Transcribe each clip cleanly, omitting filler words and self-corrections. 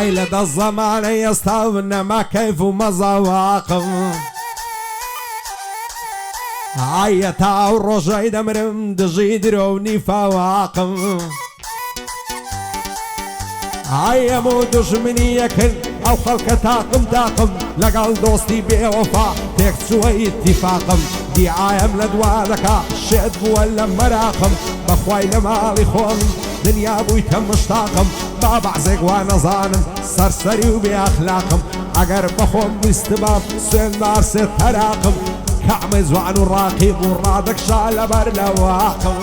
عيلة الزمان يستونا ما كيف ومزواقم عيتا والرجعي دمرم دجي دروني فواقم عيمو دجمني يكن او خلق تاقم تاقم لقل دوستي بێوەفا تێک چووە اتفاقم دیعایم لە دوادەکا شێت بووە لە مەراقم بەخوای لە ماڵی خۆم دنیا بوویتە مشتاقم با بەعزێک وا نەزانم سەرسەری و بێ ئەخلاقم ئەگەر بەخۆم ویستبام سوێندار سێت هەراقم کەعمەی جوان و ڕاقیب و ڕادەکشا لەبەر لەواقم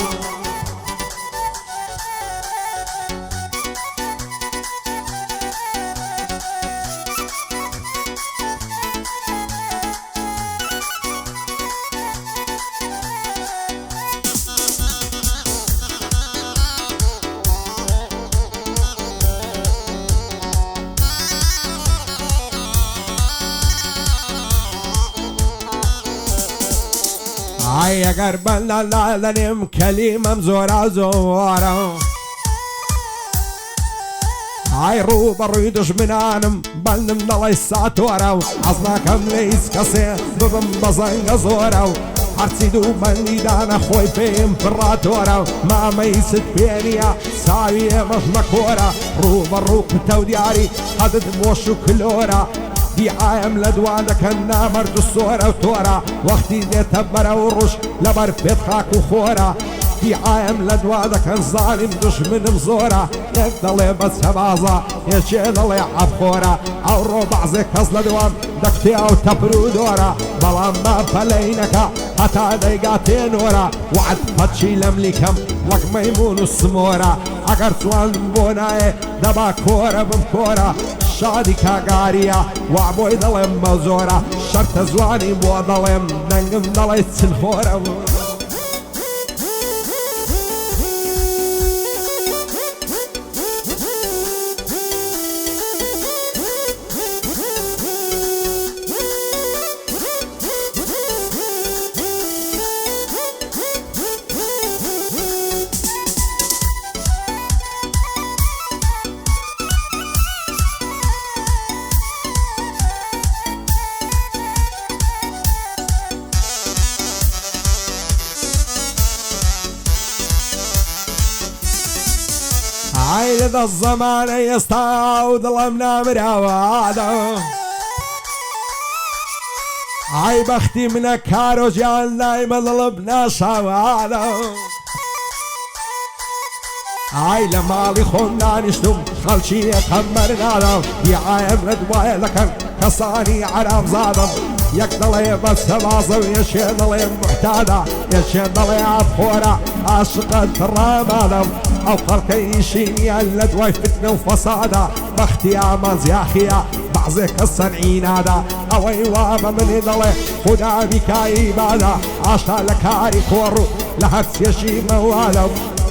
ئای ئەگەر بەندە لادەنێم کەلیمەم زۆرە زۆرە ئای ڕوو بەڕووی دژمنانم بەندم دەڵێ ساتۆرە و حەز ناکەم لە هیچ کەسێ ببم بە زەنگە زۆرە و هەرچی دوو بەندی دانە خۆی پێم پڕاتۆرە و مامەی ست پێ نییە چاوی ئێمە مەکۆرە ڕوو بەڕوو پتە و دیاری حەدت مۆش و کلۆرە دیعایم لە دوان دەکەن نامەرد و سۆرە و تۆرە وەختی دێتە بەرە و ڕوش لەبەر پێت خاک و خۆرە دیعایم لە دوا دەکەن زانیم دژمنم زۆرە یەک دەڵێ بە چەبازە یەکێ دەڵێ عەبخۆرە ئەوڕۆ بەعزێک کەس لە دوام دەکتێ ئەو تەپر و دۆرە بەڵام با پەلەی نەکە هەتا دەیگا تێنۆرە وعد پەچی لەم لیکەم وەک مەیمون و سمۆرە ئەگەر توانم بۆ نایێ دەبا کۆرە بم کۆرە شادی کاگاریە وا بۆی دەڵێم بە زۆرە شەرتە زوانی بۆ دەڵێم دەنگم دەڵێ چنخۆرە عيلة الزمان يستعود الأمنا مراوادة عي بختي من كارو جان دايما ضلبنا شواده عي لمالي خوننا نشتم خلشي خمر نادم يعايم ردواي لكن كصاني عرام زادم يقدلي بس بازو يشي ضلي محتاده يشي ضلي عبخورة عاشقة الرمادم او خلقي شيني اللدواي فتنة وفسادة بختي أمانج ياخي بعزك الصنعين هذا او ايوابا من ضلي خدا بك عبادة عاشا لكاري خورو لهرس يشي موالم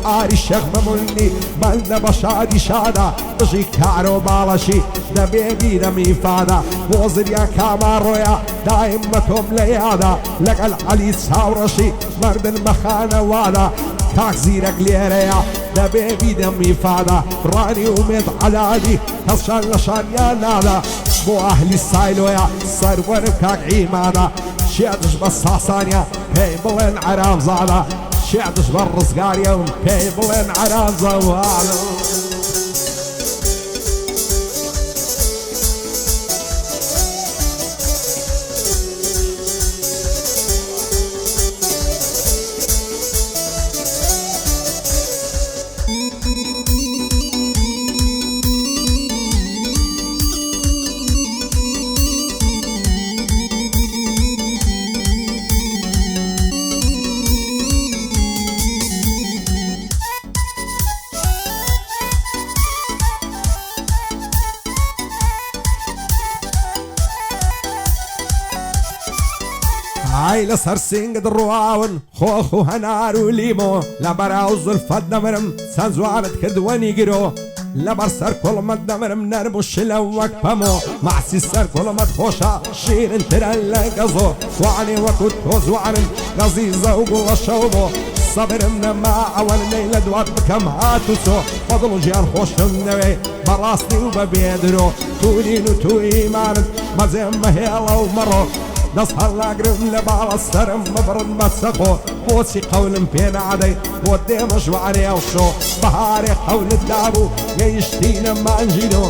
آري الشيخ مملني بلد بشادي شادة بجي كارو بالشي دبيبي دمي فادا بوزر يا كامارويا دائمتهم ليادا لقل علي ساورشي مرد المخانة وادا كاك زيرك ليريا دبيبي دمي فادا راني ومد علادي تصشان لشان يا نادا بو أهلي السايلويا سرور كاك عيمادا شيعتش بصاصانيا هي بلين عرام زادا شعدش بالرزقاريا وكيبلين على زواله عيلة سرسنگ درواون خوخو هنارو ليمو لبراو زلفت دمرم سنزوارت كردواني گرو لبر سر كلمت دمرم نرمو شلوك بمو معسي سر كلمت خوشا شيرن ترن لقزو وعني وكو توزوارن غزيزة وقوة شوبو سەبرم نەما ئەوە نەی لە دوات بکەم هاتوچۆ بەدڵ و گیان خۆشم نەوێ بەڕاستی و بە بێدرۆ تورین و تو ئیمانت مەجێم مەهێڵە و مەڕۆ دەست هەڵناگرم لە باڵە سەرم ببڕن بە سەخۆ بۆچی قەولم پێ نەعەدەی بۆ دێمە ژوانێ و شۆ بەهارێ قەولت دابوو گەیشتینە مانجینۆ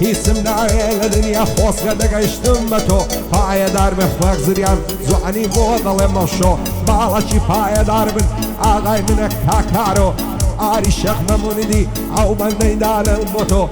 هیچم ناوێ لە دنیا خۆزگە دەگەیشتم بە تۆ پایەدار بێ خوێک زریان جوانی بۆ دەڵێمە شۆ باڵەکی پایەدار بن ئاغای منە کاکارۆ ئاری شەخ مەمونیدی ئەو بەندەی دالم بۆ تۆ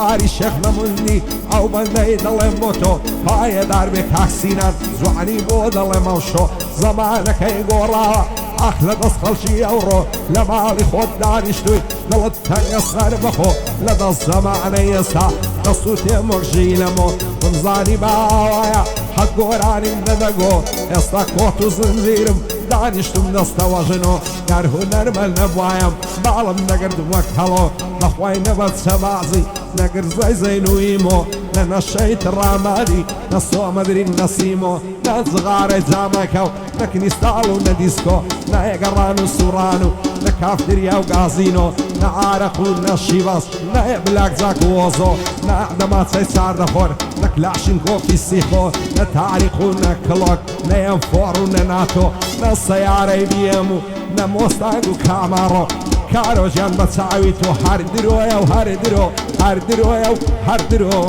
ئاری شەخ مەمونی ئەو بەندەی دەڵێم بۆ تۆ پایەدار بێ کاکسینان جوانی بۆ دەڵێمە شۆ زەمانەکەی گۆڕاوە ئاخ لە دەست خەڵکی ئەوڕۆ لە ماڵی خۆت دانیشتووی دڵت تەنگە سەر بەخۆ لە دەست زەمانەی ئێستا دەست و تێمەژی لەمۆ بمزانی باوایە حەد گۆرانیم نەدەگۆ ئێستا کۆت و زنجیرم دانیشتم دەستەوە ژنۆ یار هونەرمە نەبوایم باڵم نەگرد وەک هەڵۆ نەخوای نەبەت سەبازی نەگر زەی نوویمۆ نە نەشەی تڕامادی نە سۆمەدرین نەسیمۆ نە جغارەی جامەکە و نە کنیستاڵ و نە دیسکۆ نە ئێگەڕان و سوڕان و نە کافتریا و گازینۆ نە عارەق و نە شیڤەس نە بلاک جاک و وۆزۆ نە دەماچەی چاردەخۆر نە کلاشین کۆفی سیخۆ نە تاریخ و نە کڵۆک نە ئەمفۆڕ و نە ناتۆ نە سەیارەی بیێم و نە مۆستانگ و کاماڕۆ کارۆ ژیان بە چاوی تۆ هەر درۆیە و هەر درۆ هەر درۆیە و هەر درۆ